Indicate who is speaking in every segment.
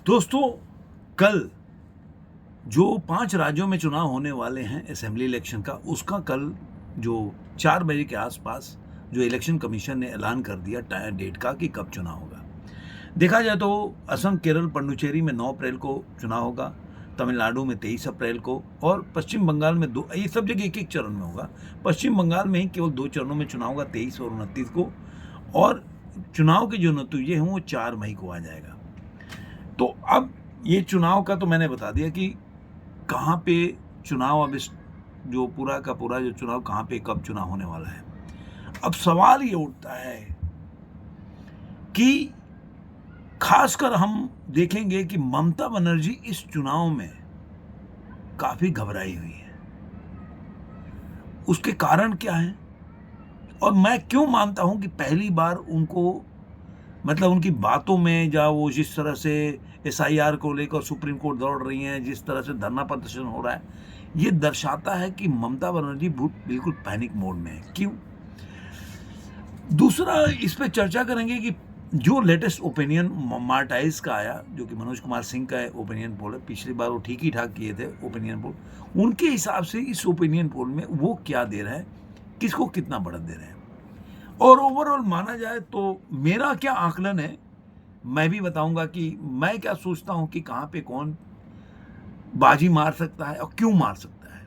Speaker 1: दोस्तों, कल जो 5 राज्यों में चुनाव होने वाले हैं असेंबली इलेक्शन का, उसका कल जो 4 बजे के आसपास जो इलेक्शन कमीशन ने ऐलान कर दिया डेट का कि कब चुनाव होगा। देखा जाए तो असम, केरल, पुडुचेरी में 9 अप्रैल को चुनाव होगा, तमिलनाडु में 23 अप्रैल को और पश्चिम बंगाल में ये सब जगह एक-एक चरण में होगा। पश्चिम बंगाल में ही केवल 2 चरणों में चुनाव होगा, 23 और 29 को, और चुनाव के जो नतीजे हैं वो 4 मई को आ जाएगा। तो अब ये चुनाव का तो मैंने बता दिया कि कहाँ पे चुनाव, अब इस जो पूरा का पूरा जो चुनाव कहाँ पे कब चुनाव होने वाला है। अब सवाल ये उठता है कि खासकर हम देखेंगे कि ममता बनर्जी इस चुनाव में काफी घबराई हुई है। उसके कारण क्या है और मैं क्यों मानता हूं कि पहली बार उनको, मतलब उनकी बातों में, या वो जिस तरह से एसआईआर को लेकर सुप्रीम कोर्ट दौड़ रही हैं, जिस तरह से धरना प्रदर्शन हो रहा है, ये दर्शाता है कि ममता बनर्जी बिल्कुल पैनिक मोड में है। क्यों? दूसरा, इस पे चर्चा करेंगे कि जो लेटेस्ट ओपिनियन मार्टाइज का आया, जो कि मनोज कुमार सिंह का ओपिनियन पोल है, पिछली बार वो ठीक ही ठाक किए थे ओपिनियन पोल, उनके हिसाब से इस ओपिनियन पोल में वो क्या दे रहा है, किसको कितना बढ़त दे रहे हैं, और ओवरऑल माना जाए तो मेरा क्या आकलन है, मैं भी बताऊंगा कि मैं क्या सोचता हूं कि कहां पे कौन बाजी मार सकता है और क्यों मार सकता है।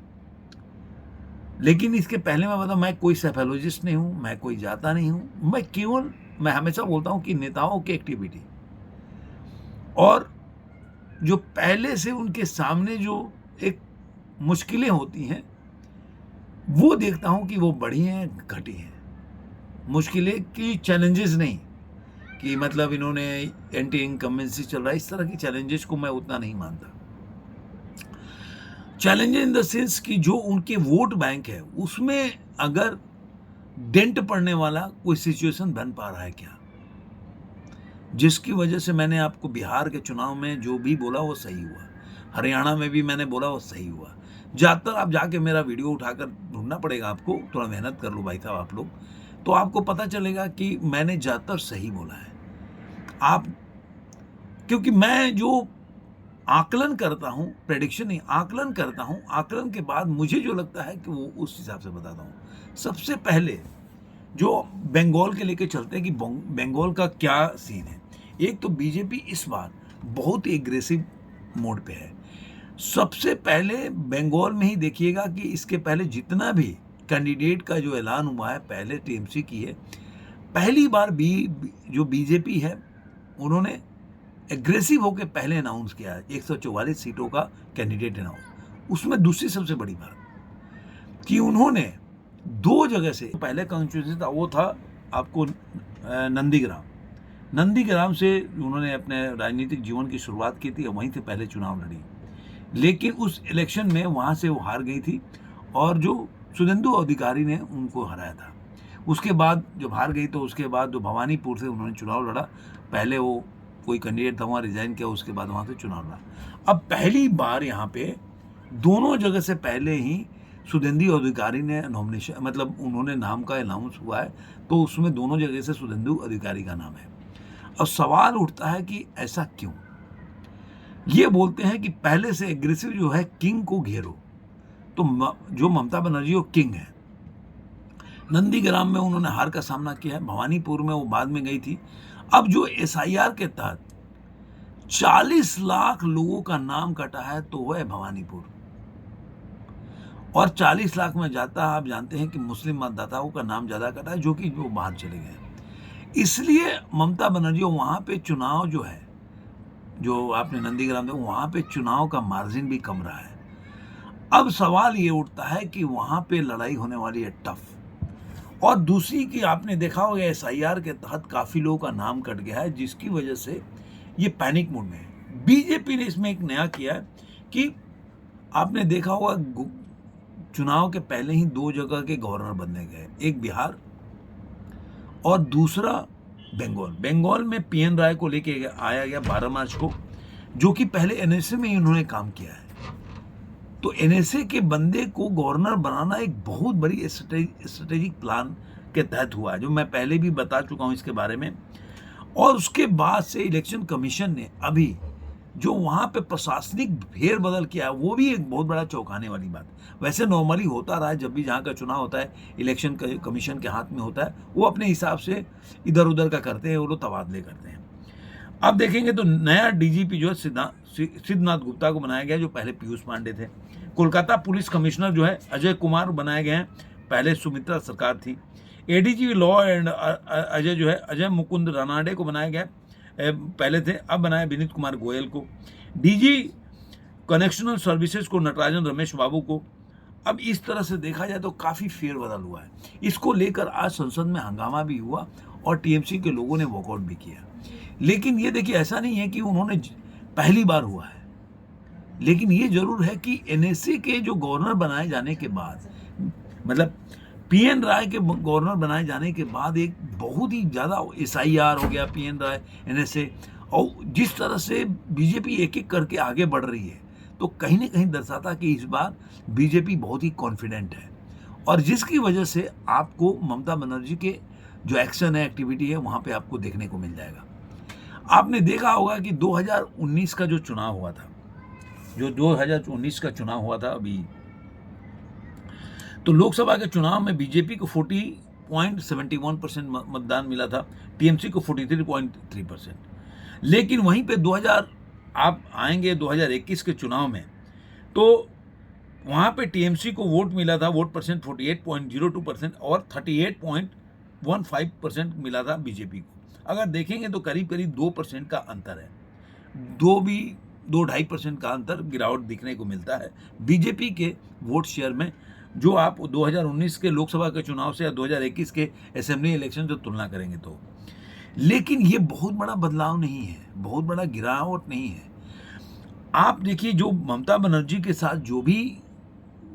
Speaker 1: लेकिन इसके पहले मैं बताऊं, मैं कोई साइकोलॉजिस्ट नहीं हूं, मैं कोई जाता नहीं हूं, मैं हमेशा बोलता हूं कि नेताओं की एक्टिविटी और जो पहले से उनके सामने जो एक मुश्किलें होती हैं वो देखता हूं कि वो बढ़ी हैं घटी हैं। मुश्किलें की चैलेंजेस नहीं कि मतलब इन्होंने एंटी इनकम्बेंसी चल रहा है, इस तरह की चैलेंजेस को मैं उतना नहीं मानता। चैलेंजेस इन द सेंस कि जो उनके वोट बैंक है उसमें अगर डेंट पड़ने वाला कोई सिचुएशन बन पा रहा है क्या, जिसकी वजह से मैंने आपको बिहार के चुनाव में जो भी बोला वो सही हुआ, हरियाणा में भी मैंने बोला वो सही हुआ। ज्यादातर आप जाके मेरा वीडियो उठाकर ढूंढना पड़ेगा आपको, थोड़ा मेहनत कर लो भाई साहब आप लोग, तो आपको पता चलेगा कि मैंने ज्यादातर सही बोला है। आप, क्योंकि मैं जो आकलन करता हूं, प्रेडिक्शन नहीं, आकलन करता हूं, आकलन के बाद मुझे जो लगता है कि वो उस हिसाब से बताता हूं। सबसे पहले जो बंगाल के लेके चलते हैं कि बंगाल का क्या सीन है। एक तो बीजेपी इस बार बहुत ही एग्रेसिव मोड पे है। सबसे पहले बंगाल में ही देखिएगा कि इसके पहले जितना भी कैंडिडेट का जो ऐलान हुआ है, पहले टीएमसी की है, पहली बार जो बीजेपी है उन्होंने एग्रेसिव होकर पहले अनाउंस किया है 144 सीटों का कैंडिडेट अनाउंस। उसमें दूसरी सबसे बड़ी बात कि उन्होंने 2 जगह से, पहले कॉन्स्टिट्यूंसी था वो था आपको नंदीग्राम से उन्होंने अपने राजनीतिक जीवन की शुरुआत की थी और वहीं से पहले चुनाव लड़ी, लेकिन उस इलेक्शन में वहां से वो हार गई थी और जो सुवेंदु अधिकारी ने उनको हराया था। उसके बाद जब हार गई तो उसके बाद जो भवानीपुर से उन्होंने चुनाव लड़ा, पहले वो कोई कैंडिडेट था वहाँ रिजाइन किया, उसके बाद वहाँ से चुनाव लड़ा। अब पहली बार यहाँ पे दोनों जगह से पहले ही सुवेंदु अधिकारी ने नॉमिनेशन, मतलब उन्होंने नाम का अनाउंस हुआ है, तो उसमें दोनों जगह से सुवेंदु अधिकारी का नाम है। अब सवाल उठता है कि ऐसा क्यों। ये बोलते हैं कि पहले से एग्रेसिव जो है किंग को घेरो, तो जो ममता बनर्जी वो किंग है। नंदीग्राम में उन्होंने हार का सामना किया है, भवानीपुर में वो बाद में गई थी। अब जो एसआईआर के तहत 40 लाख लोगों का नाम कटा है तो वह है भवानीपुर, और 40 लाख में जाता है, आप जानते हैं कि मुस्लिम मतदाताओं का नाम ज्यादा कटा है जो कि वो बाहर चले गए। इसलिए ममता बनर्जी वहां पे चुनाव जो है, जो आपने नंदीग्राम में, वहां पे चुनाव का मार्जिन भी कम रहा है। अब सवाल ये उठता है कि वहां पे लड़ाई होने वाली है टफ, और दूसरी कि आपने देखा होगा एसआईआर के तहत काफी लोगों का नाम कट गया है, जिसकी वजह से ये पैनिक मोड में है। बीजेपी ने इसमें एक नया किया है कि आपने देखा होगा चुनाव के पहले ही 2 जगह के गवर्नर बनने गए, एक बिहार और दूसरा बंगाल में पीएन राय को लेके आया गया 12 मार्च को, जो कि पहले एनएसए में ही उन्होंने काम किया है। तो एनएसए के बंदे को गवर्नर बनाना एक बहुत बड़ी स्ट्रेटेजिक प्लान के तहत हुआ है, जो मैं पहले भी बता चुका हूं इसके बारे में। और उसके बाद से इलेक्शन कमीशन ने अभी जो वहाँ पे प्रशासनिक फेरबदल किया वो भी एक बहुत बड़ा चौंकाने वाली बात। वैसे नॉर्मली होता रहा है, जब भी जहाँ का चुनाव होता है इलेक्शन कमीशन के हाथ में होता है, वो अपने हिसाब से इधर उधर का करते हैं, वो लोग तबादले करते हैं। अब देखेंगे तो नया डीजीपी जो है सिद्धनाथ गुप्ता को बनाया गया, जो पहले पीयूष पांडे थे। कोलकाता पुलिस कमिश्नर जो है अजय कुमार बनाए गए हैं, पहले सुमित्रा सरकार थी। एडीजी लॉ एंड अजय जो है अजय मुकुंद रानाडे को बनाया गया, पहले थे, अब बनाया विनीत कुमार गोयल को। डीजी कनेक्शनल सर्विसेज को नटराजन रमेश बाबू को। अब इस तरह से देखा जाए तो काफ़ी फेरबदल हुआ है। इसको लेकर आज संसद में हंगामा भी हुआ और टीएमसी के लोगों ने वॉकआउट भी किया। लेकिन ये देखिए, ऐसा नहीं है कि उन्होंने पहली बार हुआ है, लेकिन ये जरूर है कि एनएसए के जो गवर्नर बनाए जाने के बाद, मतलब पीएन राय के गवर्नर बनाए जाने के बाद एक बहुत ही ज़्यादा एसआईआर हो गया, पीएन राय, एनएसए, और जिस तरह से बीजेपी एक एक करके आगे बढ़ रही है, तो कहीं ना कहीं दर्शाता कि इस बार बीजेपी बहुत ही कॉन्फिडेंट है, और जिसकी वजह से आपको ममता बनर्जी के जो एक्शन है, एक्टिविटी है, वहाँ पे आपको देखने को मिल जाएगा। आपने देखा होगा कि 2019 का जो चुनाव हुआ था, जो 2019 का चुनाव हुआ था अभी, तो लोकसभा के चुनाव में बीजेपी को 40.71% मतदान मिला था, टीएमसी को 43.3%। लेकिन वहीं पे 2000 आप आएंगे 2021 के चुनाव में, तो वहाँ पे टीएमसी को वोट मिला था, वोट परसेंट 48.02% और 38.15% मिला था बीजेपी को। अगर देखेंगे तो करीब करीब 2% का अंतर है, 2-2.5% का अंतर गिरावट दिखने को मिलता है बीजेपी के वोट शेयर में, जो आप 2019 के लोकसभा के चुनाव से या 2021 के असेंबली इलेक्शन से तुलना करेंगे तो। लेकिन ये बहुत बड़ा बदलाव नहीं है, बहुत बड़ा गिरावट नहीं है। आप देखिए, जो ममता बनर्जी के साथ जो भी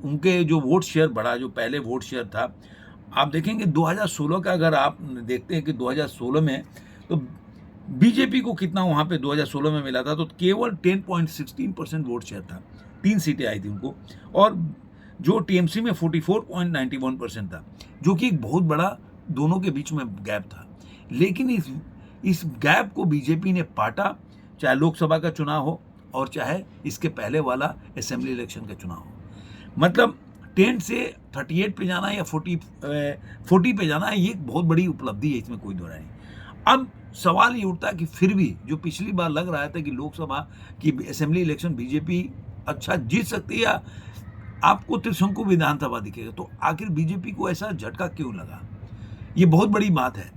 Speaker 1: उनके जो वोट शेयर बढ़ा, जो पहले वोट शेयर था, आप देखेंगे 2016 का, अगर आप देखते हैं कि 2016 में तो बीजेपी को कितना वहाँ पे 2016 में मिला था, तो केवल 10.16% वोट शेयर था, 3 सीटें आई थी उनको, और जो टीएमसी में 44.91% था, जो कि एक बहुत बड़ा दोनों के बीच में गैप था। लेकिन इस गैप को बीजेपी ने पाटा, चाहे लोकसभा का चुनाव हो और चाहे इसके पहले वाला असेंबली इलेक्शन का चुनाव हो। मतलब 10 से 38 पे जाना या 40 पे जाना, ये एक बहुत बड़ी उपलब्धि है, इसमें कोई दो राय नहीं। अब सवाल ये उठता है कि फिर भी जो पिछली बार लग रहा था कि लोकसभा की असेंबली इलेक्शन बीजेपी अच्छा जीत सकती है या आपको त्रिशंकु विधानसभा दिखेगा, तो आखिर बीजेपी को ऐसा झटका क्यों लगा? ये बहुत बड़ी बात है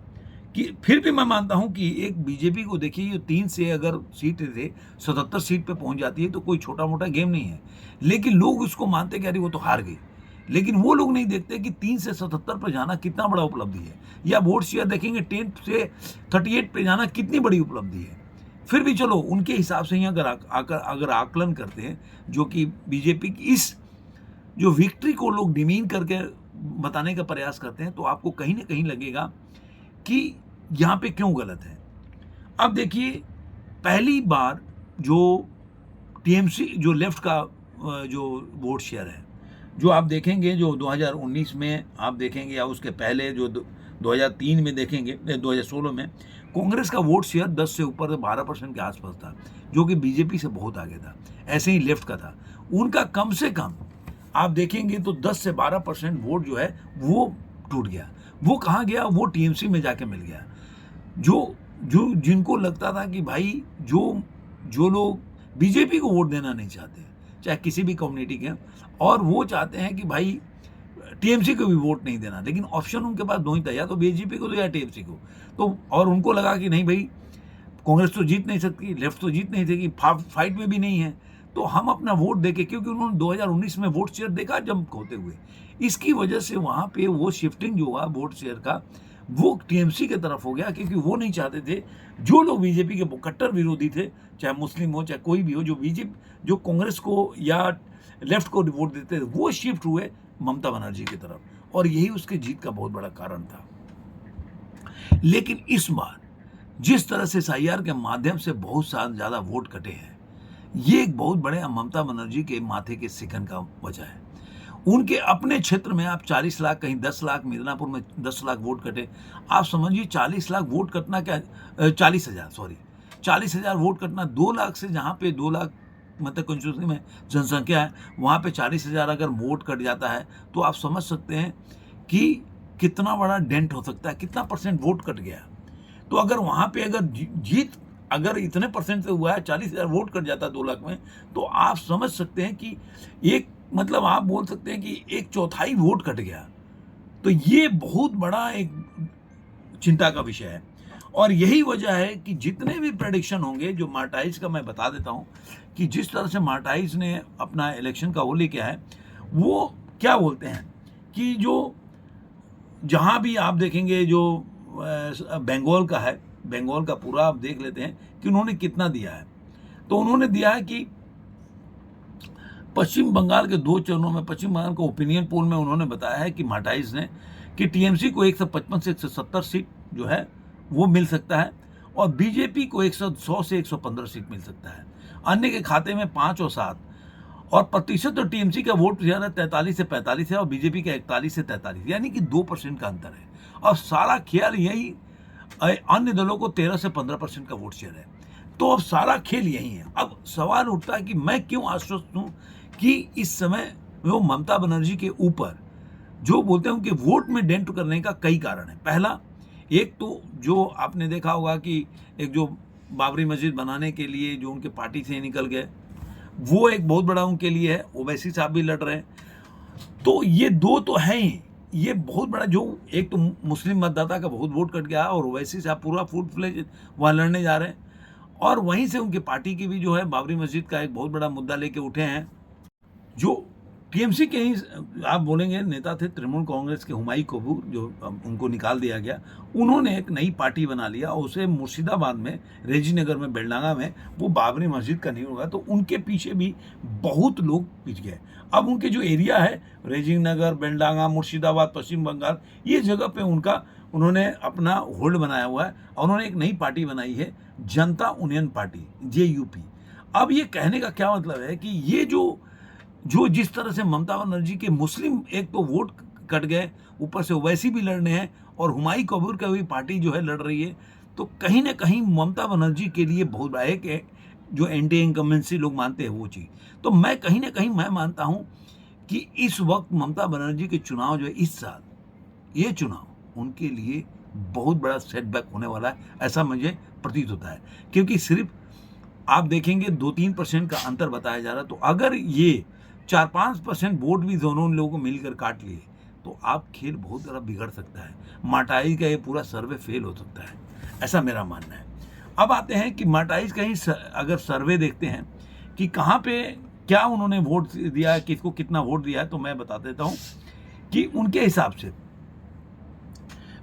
Speaker 1: कि फिर भी मैं मानता हूं कि एक बीजेपी को देखिए, ये 3 से अगर सीट थे 77 सीट पे पहुंच जाती है तो कोई छोटा मोटा गेम नहीं है। लेकिन लोग उसको मानते कि अरे वो तो हार गई, लेकिन वो लोग नहीं देखते कि 3 से 77 पे जाना कितना बड़ा उपलब्धि है, या वोट शेयर देखेंगे 10 से 38 पे जाना कितनी बड़ी उपलब्धि है। फिर भी चलो उनके हिसाब से ही अगर आकलन करते हैं, जो कि बीजेपी की इस जो विक्ट्री को लोग डिमीन करके बताने का प्रयास करते हैं, तो आपको कहीं ना कहीं लगेगा कि यहाँ पे क्यों गलत है। अब देखिए, पहली बार जो टीएमसी जो लेफ्ट का जो वोट शेयर है, जो आप देखेंगे जो 2019 में आप देखेंगे, या उसके पहले जो 2003 में देखेंगे, 2016 में कांग्रेस का वोट शेयर 10 से ऊपर 12% के आसपास था, जो कि बीजेपी से बहुत आगे था। ऐसे ही लेफ्ट का था, उनका कम से कम आप देखेंगे तो 10 से 12% वोट जो है वो टूट गया। वो कहाँ गया? वो टीएमसी में जाके मिल गया। जो जिनको लगता था कि भाई जो लोग बीजेपी को वोट देना नहीं चाहते, चाहे किसी भी कम्युनिटी के, और वो चाहते हैं कि भाई टीएमसी को भी वोट नहीं देना, लेकिन ऑप्शन उनके पास दो ही था, या तो बीजेपी को तो या टीएमसी को। तो और उनको लगा कि नहीं भाई, कांग्रेस तो जीत नहीं सकती, लेफ्ट तो जीत नहीं सकती, फाइट में भी नहीं है, तो हम अपना वोट देके, क्योंकि उन्होंने 2019 में वोट शेयर देखा जंप होते हुए, इसकी वजह से वहाँ पे वो शिफ्टिंग जो हुआ वोट शेयर का, वो टीएमसी की तरफ हो गया, क्योंकि वो नहीं चाहते थे, जो लोग बीजेपी के कट्टर विरोधी थे, चाहे मुस्लिम हो चाहे कोई भी हो, जो कांग्रेस को या लेफ्ट को वोट देते थे, वो शिफ्ट हुए ममता बनर्जी की तरफ, और यही उसके जीत का बहुत बड़ा कारण था। लेकिन इस बार जिस तरह से एसआईआर के माध्यम से बहुत ज़्यादा वोट कटे हैं, ये एक बहुत बड़े ममता बनर्जी के माथे के सिकन का वजह है। उनके अपने क्षेत्र में आप 40 लाख, कहीं 10 लाख, मिदनापुर में 10 लाख वोट कटे। आप समझिए 40 लाख वोट कटना क्या, 40,000 सॉरी, 40,000 वोट कटना 2 लाख से, जहाँ पे 2 लाख मतलब कंस्टिट्यूंसी में जनसंख्या है, वहाँ पे 40,000 अगर वोट कट जाता है तो आप समझ सकते हैं कि कितना बड़ा डेंट हो सकता है, कितना परसेंट वोट कट गया। तो अगर वहाँ पे अगर जीत अगर इतने परसेंट से हुआ है, 40,000 वोट कट जाता है 2 लाख में, तो आप समझ सकते हैं कि एक मतलब आप बोल सकते हैं कि 1/4 वोट कट गया। तो ये बहुत बड़ा एक चिंता का विषय है। और यही वजह है कि जितने भी प्रेडिक्शन होंगे, जो मार्टाइज का मैं बता देता हूँ कि जिस तरह से मार्टाइज ने अपना इलेक्शन का वो लेके है, वो क्या बोलते हैं कि जो जहाँ भी आप देखेंगे जो बंगाल का है, बंगाल का पूरा आप देख लेते हैं कि उन्होंने कितना दिया है। तो उन्होंने दिया है कि पश्चिम बंगाल के 2 चरणों में, पश्चिम बंगाल के ओपिनियन पोल में उन्होंने बताया है कि मार्टाइज ने कि टीएमसी को 155 से 170 सीट जो है वो मिल सकता है, और बीजेपी को 100 से 115 सीट मिल सकता है। अन्य के खाते में 5 और 7, और प्रतिशत तो टीएमसी का वोट ज़्यादा 43 से 45 है और बीजेपी का 41 से 43, यानी कि 2% का अंतर है। और सारा खेल यही, अन्य दलों को 13 से 15% का वोट शेयर है। तो अब सारा खेल यही है। अब सवाल उठता है कि मैं क्यों आश्वस्त हूँ कि इस समय वो ममता बनर्जी के ऊपर जो बोलते हैं उनके वोट में डेंट करने का कई कारण है। पहला, एक तो जो आपने देखा होगा कि एक जो बाबरी मस्जिद बनाने के लिए जो उनके पार्टी से निकल गए, वो एक बहुत बड़ा उनके लिए है। ओवैसी साहब भी लड़ रहे हैं। तो ये 2 तो हैं ही। ये बहुत बड़ा, जो एक तो मुस्लिम मतदाता का बहुत वोट कट गया और ओवैसी साहब पूरा फुल फ्लेज वहाँ लड़ने जा रहे हैं, और वहीं से उनकी पार्टी की भी जो है बाबरी मस्जिद का एक बहुत बड़ा मुद्दा लेके उठे हैं। जो टीएमसी के ही आप बोलेंगे नेता थे, तृणमूल कांग्रेस के हुमायूं कबीर, जो उनको निकाल दिया गया, उन्होंने एक नई पार्टी बना लिया और उसे मुर्शिदाबाद में, रेजीनगर में, बेलडांगा में वो बाबरी मस्जिद का नहीं होगा। तो उनके पीछे भी बहुत लोग पिछ गए। अब उनके जो एरिया है, रेजीनगर, बेलडांगा, मुर्शिदाबाद, पश्चिम बंगाल, ये जगह पे उन्होंने अपना होल्ड बनाया हुआ है, और उन्होंने एक नई पार्टी बनाई है, जनता यूनियन पार्टी, JUP। अब ये कहने का क्या मतलब है कि ये जो जिस तरह से ममता बनर्जी के मुस्लिम एक तो वोट कट गए, ऊपर से ओवैसी भी लड़ने हैं, और हुमायूं कबीर का भी पार्टी जो है लड़ रही है, तो कहीं ना कहीं ममता बनर्जी के लिए बहुत बड़ा एक जो एंटी इनकम्बेंसी लोग मानते हैं वो चीज़। तो मैं कहीं ना कहीं मैं मानता हूं कि इस वक्त ममता बनर्जी के चुनाव जो है इस साल, ये चुनाव उनके लिए बहुत बड़ा सेटबैक होने वाला है, ऐसा मुझे प्रतीत होता है। क्योंकि सिर्फ आप देखेंगे 2-3% का अंतर बताया जा रहा है। तो अगर ये 4-5% वोट भी दोनों लोगों को मिलकर काट लिए, तो आप खेल बहुत ज़्यादा बिगड़ सकता है। मार्टाइज का ये पूरा सर्वे फेल हो सकता है, ऐसा मेरा मानना है। अब आते हैं कि मार्टाइज का ही अगर सर्वे देखते हैं कि कहाँ पे क्या उन्होंने वोट दिया है, किसको कितना वोट दिया है, तो मैं बता देता हूँ कि उनके हिसाब से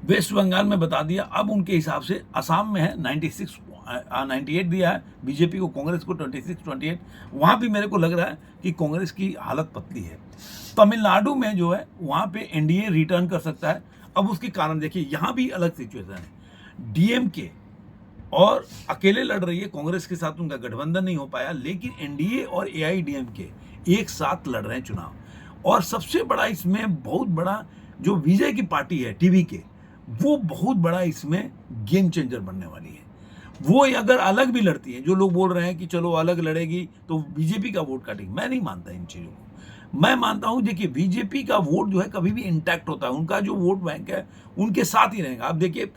Speaker 1: वेस्ट बंगाल में बता दिया। अब उनके हिसाब से असम में है 98 दिया है बीजेपी को, कांग्रेस को 26-28। वहाँ भी मेरे को लग रहा है कि कांग्रेस की हालत पतली है। तमिलनाडु में जो है वहाँ पे एनडीए रिटर्न कर सकता है। अब उसके कारण देखिए, यहाँ भी अलग सिचुएशन है। डीएमके और अकेले लड़ रही है, कांग्रेस के साथ उनका गठबंधन नहीं हो पाया, लेकिन एनडीए और एआईडीएमके एक साथ लड़ रहे हैं चुनाव। और सबसे बड़ा इसमें बहुत बड़ा जो विजय की पार्टी है टीवीके, वो बहुत बड़ा इसमें गेम चेंजर बनने वाली है। वो अगर अलग भी लड़ती है, जो लोग बोल रहे हैं कि चलो अलग लड़ेगी तो बीजेपी का वोट काटेगी, मैं नहीं मानता इन चीज़ों को। मैं मानता हूं, देखिए बीजेपी का वोट जो है कभी भी इंटैक्ट होता है, उनका जो वोट बैंक है उनके साथ ही रहेगा। आप देखिए,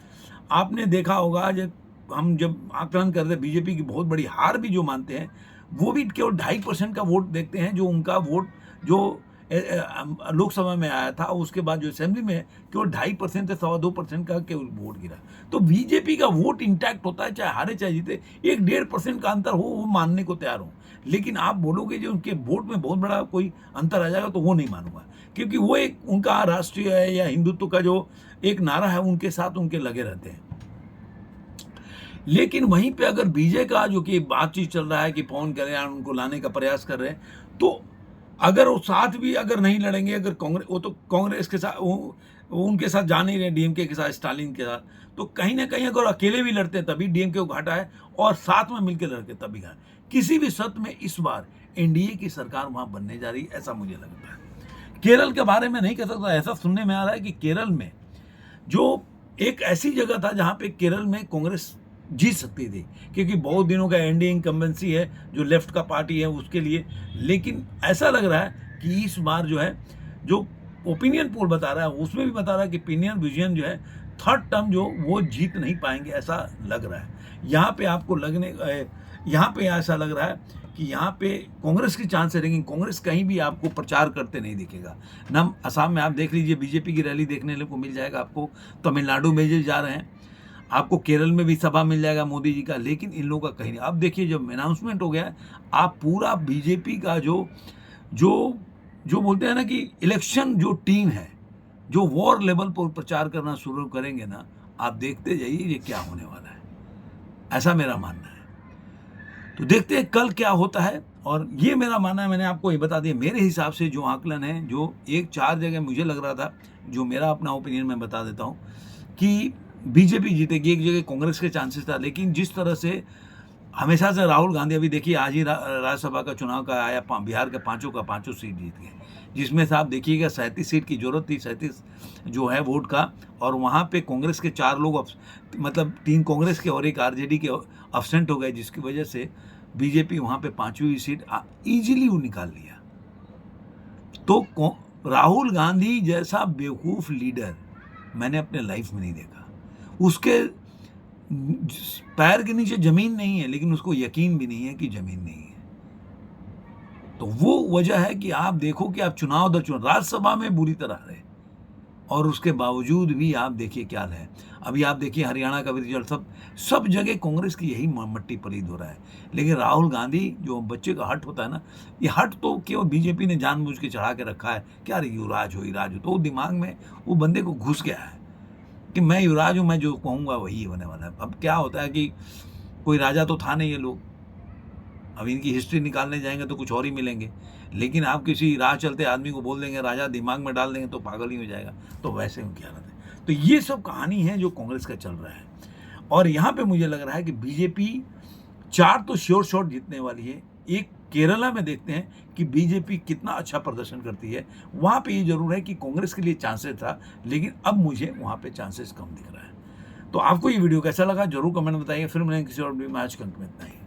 Speaker 1: आपने देखा होगा जब आकलन करते हैं, बीजेपी की बहुत बड़ी हार भी जो मानते हैं, वो भी केवल 2.5% का वोट देखते हैं, जो उनका वोट जो लोकसभा में आया था, उसके बाद जो असेंबली में केवल 2.5% से 2.25% का केवल वोट गिरा। तो बीजेपी का वोट इंटैक्ट होता है, चाहे हारे चाहे जीते। 1-1.5% का अंतर हो, वो मानने को तैयार हूँ। लेकिन आप बोलोगे जो उनके वोट में बहुत बड़ा कोई अंतर आ जाएगा, तो वो नहीं मानूंगा, क्योंकि वो एक उनका राष्ट्रीय है या हिंदुत्व का जो एक नारा है, उनके साथ उनके लगे रहते हैं। लेकिन वहीं पे अगर बीजेपी का जो कि बातचीत चल रहा है कि पवन कल्याण उनको लाने का प्रयास कर रहे हैं, तो अगर वो साथ भी अगर नहीं लड़ेंगे, अगर कांग्रेस, वो तो कांग्रेस के साथ उनके साथ जा नहीं रहे, डीएमके के साथ, स्टालिन के साथ, तो कहीं ना कहीं अगर अकेले भी लड़ते हैं तभी डीएमके को घाटा है, और साथ में मिलकर लड़के तभी घाटा। किसी भी शर्त में इस बार एनडीए की सरकार वहां बनने जा रही है, ऐसा मुझे लगता है। केरल के बारे में नहीं कह सकता, ऐसा सुनने में आ रहा है कि केरल में जो एक ऐसी जगह था जहां पे केरल में कांग्रेस जीत सकती थी, क्योंकि बहुत दिनों का एनडीए इनकम्बेंसी है जो लेफ्ट का पार्टी है उसके लिए। लेकिन ऐसा लग रहा है कि इस बार जो है, जो ओपिनियन पोल बता रहा है उसमें भी बता रहा है कि पिनियन विजयन जो है थर्ड टर्म जो वो जीत नहीं पाएंगे, ऐसा लग रहा है। यहाँ पे आपको यहाँ पे ऐसा लग रहा है कि यहाँ पे कांग्रेस की चांस है, लेकिन कांग्रेस कहीं भी आपको प्रचार करते नहीं दिखेगा ना। असम में आप देख लीजिए बीजेपी की रैली देखने को मिल जाएगा आपको, तमिलनाडु में जो जा रहे हैं, आपको केरल में भी सभा मिल जाएगा मोदी जी का, लेकिन इन लोगों का कहीं नहीं। अब देखिए जब अनाउंसमेंट हो गया है, आप पूरा बीजेपी का जो जो जो बोलते हैं ना कि इलेक्शन जो टीम है, जो वॉर लेवल पर प्रचार करना शुरू करेंगे ना, आप देखते जाइए ये क्या होने वाला है, ऐसा मेरा मानना है। तो देखते हैं कल क्या होता है। और ये मेरा मानना है, मैंने आपको ये बता दिया मेरे हिसाब से जो आकलन है, जो एक 4 जगह मुझे लग रहा था, जो मेरा अपना ओपिनियन मैं बता देता हूँ कि बीजेपी जीतेगी, एक जगह कांग्रेस के चांसेस था। लेकिन जिस तरह से हमेशा से राहुल गांधी, अभी देखिए आज ही राज्यसभा का चुनाव का आया, बिहार के पांचों का पांचों सीट जीत गए, जिसमें से आप देखिएगा 37 सीट की जरूरत थी, 37 जो है वोट का, और वहाँ पे कांग्रेस के 4 लोग मतलब 3 कांग्रेस के और 1 आरजेडी के अब्सेंट हो गए, जिसकी वजह से बीजेपी वहाँ पे 5वीं सीट इजीली निकाल लिया। तो राहुल गांधी जैसा बेवकूफ़ लीडर मैंने अपने लाइफ में नहीं देखा। उसके पैर के नीचे जमीन नहीं है, लेकिन उसको यकीन भी नहीं है कि जमीन नहीं है। तो वो वजह है कि आप देखो कि आप चुनाव दर चुनाव राज्यसभा में बुरी तरह रहे, और उसके बावजूद भी आप देखिए क्या है। अभी आप देखिए हरियाणा का भी रिजल्ट, सब जगह कांग्रेस की यही मट्टी पलीद हो रहा है। लेकिन राहुल गांधी जो बच्चे का हट होता है ना, ये हट तो केवल बीजेपी ने जानबूझ के चढ़ा के रखा है, क्या रे युवराज हो, तो वो दिमाग में वो बंदे को घुस गया है कि मैं युवराज हूँ, मैं जो कहूँगा वही होने वाला है। अब क्या होता है कि कोई राजा तो था नहीं ये लोग, अब इनकी हिस्ट्री निकालने जाएंगे तो कुछ और ही मिलेंगे। लेकिन आप किसी राह चलते आदमी को बोल देंगे राजा, दिमाग में डाल देंगे तो पागल ही हो जाएगा। तो वैसे उनकी हालत है। तो ये सब कहानी है जो कांग्रेस का चल रहा है। और यहाँ पे मुझे लग रहा है कि बीजेपी 4 तो श्योर शॉट जीतने वाली है। एक केरला में देखते हैं कि बीजेपी कितना अच्छा प्रदर्शन करती है। वहाँ पे ये जरूर है कि कांग्रेस के लिए चांसेस था, लेकिन अब मुझे वहाँ पे चांसेस कम दिख रहा है। तो आपको ये वीडियो कैसा लगा जरूर कमेंट में बताइए। फिर मिलेंगे किसी और वीडियो में, आज के अंक में इतना ही।